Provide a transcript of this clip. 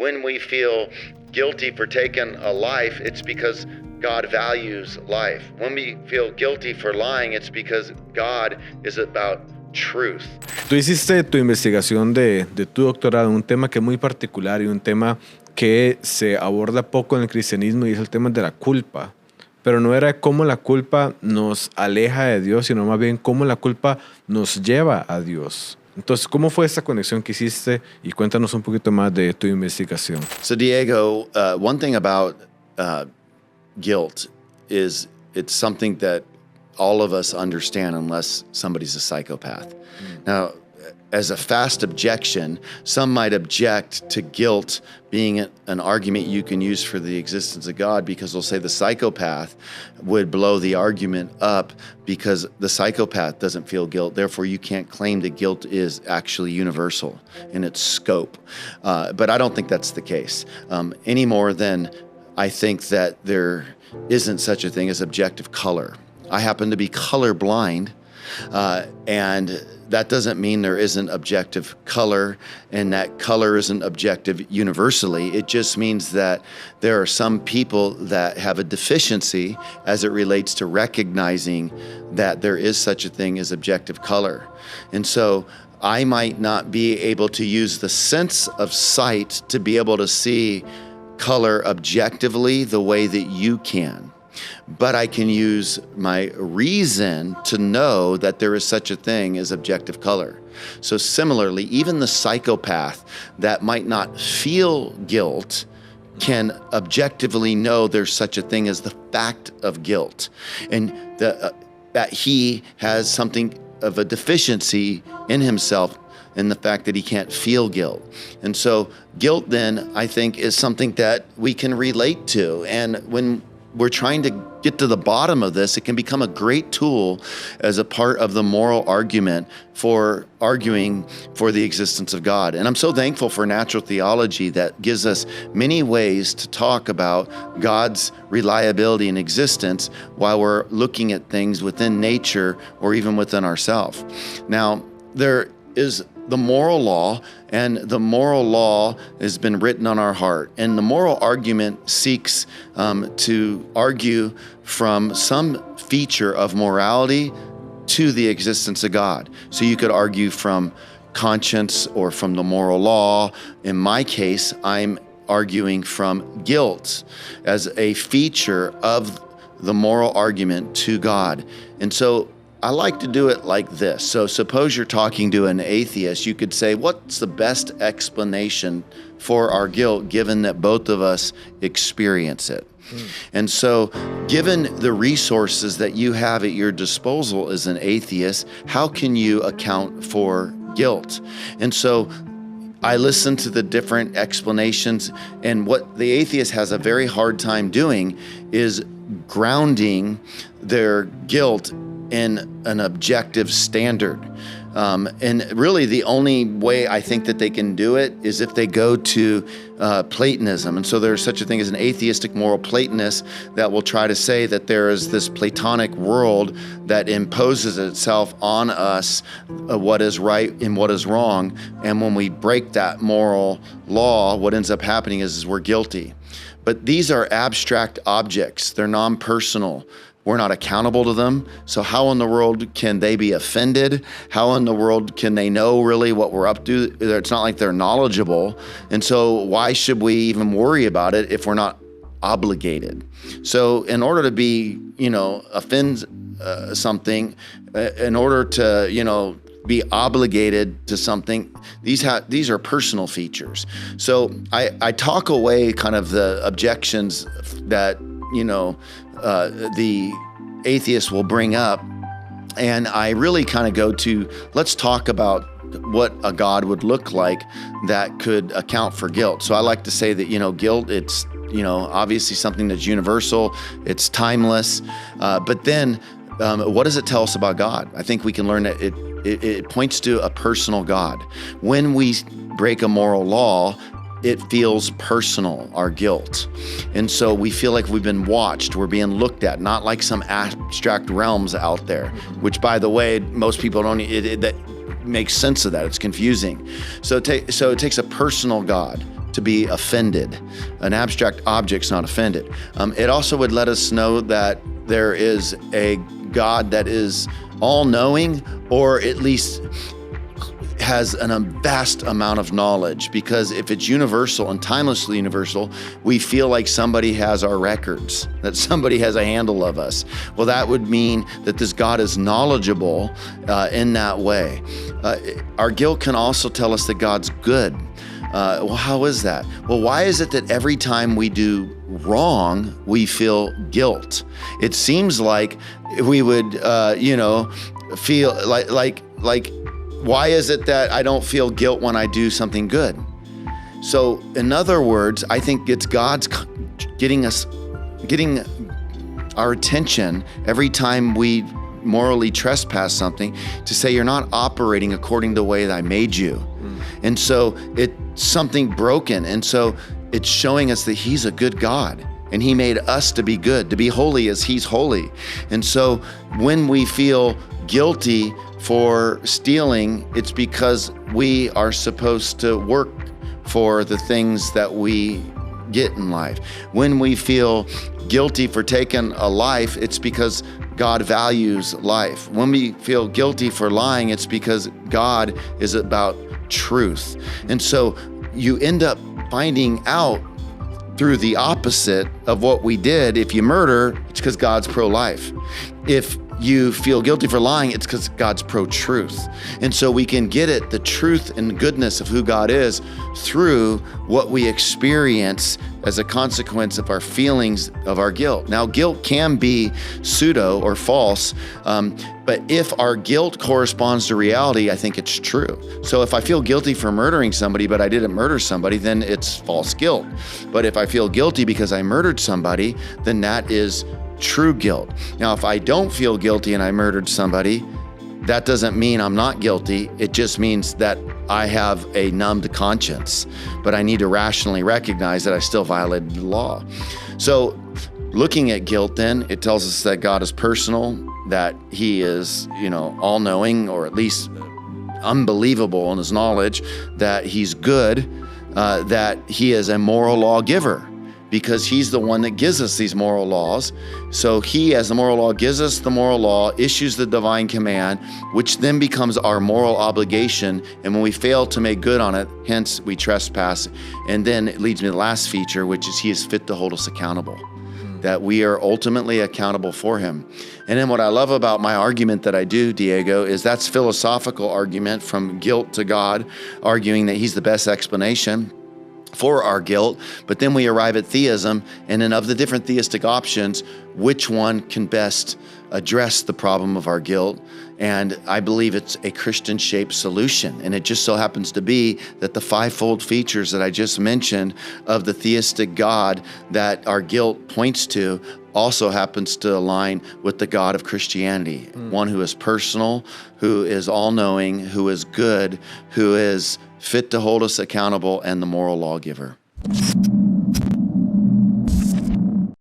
When we feel guilty for taking a life, it's because God values life. When we feel guilty for lying, it's because God is about truth. Tú hiciste tu investigación de tu doctorado en un tema que es muy particular y un tema que se aborda poco en el cristianismo, y es el tema de la culpa. Pero no era cómo la culpa nos aleja de Dios, sino más bien cómo la culpa nos lleva a Dios. Entonces, ¿cómo fue esta conexión que hiciste? Y cuéntanos un poquito más de tu investigación. So Diego, one thing about guilt is it's something that all of us understand unless somebody's a psychopath. Now, as a fast objection, some might object to guilt being an argument you can use for the existence of God, because they'll say the psychopath would blow the argument up because the psychopath doesn't feel guilt. Therefore, you can't claim that guilt is actually universal in its scope. But I don't think that's the case any more than I think that there isn't such a thing as objective color. I happen to be colorblind, and that doesn't mean there isn't objective color, and that color isn't objective universally. It just means that there are some people that have a deficiency as it relates to recognizing that there is such a thing as objective color. And so I might not be able to use the sense of sight to be able to see color objectively the way that you can. But I can use my reason to know that there is such a thing as objective color. So similarly, even the psychopath that might not feel guilt can objectively know there's such a thing as the fact of guilt, and that he has something of a deficiency in himself in the fact that he can't feel guilt. And so guilt then, I think, is something that we can relate to. And when we're trying to get to the bottom of this, it can become a great tool as a part of the moral argument for arguing for the existence of God. And I'm so thankful for natural theology that gives us many ways to talk about God's reliability and existence while we're looking at things within nature or even within ourselves. Now, there is the moral law, and the moral law has been written on our heart. And the moral argument seeks to argue from some feature of morality to the existence of God. So you could argue from conscience or from the moral law. In my case, I'm arguing from guilt as a feature of the moral argument to God. And so I like to do it like this. So suppose you're talking to an atheist, you could say, what's the best explanation for our guilt given that both of us experience it? And so given the resources that you have at your disposal as an atheist, how can you account for guilt? And so I listen to the different explanations, and what the atheist has a very hard time doing is grounding their guilt in an objective standard. And really the only way I think that they can do it is if they go to Platonism. And so there's such a thing as an atheistic moral Platonist that will try to say that there is this Platonic world that imposes itself on us what is right and what is wrong. And when we break that moral law, what ends up happening is we're guilty. But these are abstract objects. They're non-personal. We're not accountable to them. So how in the world can they be offended? How in the world can they know really what we're up to? It's not like they're knowledgeable. And so why should we even worry about it if we're not obligated? So in order to be, offend something, in order to, be obligated to something, these are personal features. So I talk away kind of the objections that, the atheist will bring up, and I really kind of go to, let's talk about what a God would look like that could account for guilt. So I like to say that, guilt, it's, obviously something that's universal, it's timeless, but then what does it tell us about God? I think we can learn that it points to a personal God. When we break a moral law, it feels personal, our guilt. And so we feel like we've been watched, we're being looked at, not like some abstract realms out there, which, by the way, most people don't, that makes sense of that. It's confusing. So it takes a personal God. to be offended. An abstract object's not offended. It also would let us know that there is a God that is all-knowing, or at least has a vast amount of knowledge, because if it's universal and timelessly universal, we feel like somebody has our records, that somebody has a handle of us. Well, that would mean that this God is knowledgeable in that way. Our guilt can also tell us that God's good. Well, how is that? Well, why is it that every time we do wrong, we feel guilt? It seems like we would, feel like, why is it that I don't feel guilt when I do something good? So, in other words, I think it's God's getting our attention every time we morally trespass something, to say you're not operating according to the way that I made you. And so it's something broken. And so it's showing us that He's a good God, and He made us to be good, to be holy as He's holy. And so when we feel guilty for stealing, it's because we are supposed to work for the things that we get in life. When we feel guilty for taking a life, it's because God values life. When we feel guilty for lying, it's because God is about truth. And so you end up finding out through the opposite of what we did. If you murder, it's because God's pro-life. If you feel guilty for lying, it's because God's pro-truth. And so we can get at the truth and goodness of who God is through what we experience as a consequence of our feelings of our guilt. Now, guilt can be pseudo or false, but if our guilt corresponds to reality, I think it's true. So if I feel guilty for murdering somebody, but I didn't murder somebody, then it's false guilt. But if I feel guilty because I murdered somebody, then that is true guilt. Now, if I don't feel guilty and I murdered somebody, that doesn't mean I'm not guilty. It just means that I have a numbed conscience, but I need to rationally recognize that I still violated the law. So looking at guilt, then, it tells us that God is personal, that He is, all-knowing, or at least unbelievable in His knowledge, that He's good, that He is a moral lawgiver, because He's the one that gives us these moral laws. So He, as the moral law, gives us the moral law, issues the divine command, which then becomes our moral obligation. And when we fail to make good on it, hence we trespass. And then it leads me to the last feature, which is He is fit to hold us accountable, that we are ultimately accountable for Him. And then what I love about my argument that I do, Diego, is that's philosophical argument from guilt to God, arguing that He's the best explanation for our guilt. But then we arrive at theism, and then of the different theistic options, which one can best address the problem of our guilt? And I believe it's a Christian-shaped solution. And it just so happens to be that the fivefold features that I just mentioned of the theistic God that our guilt points to also happens to align with the God of Christianity, one who is personal, who is all-knowing, who is good, who is fit to hold us accountable, and the moral lawgiver.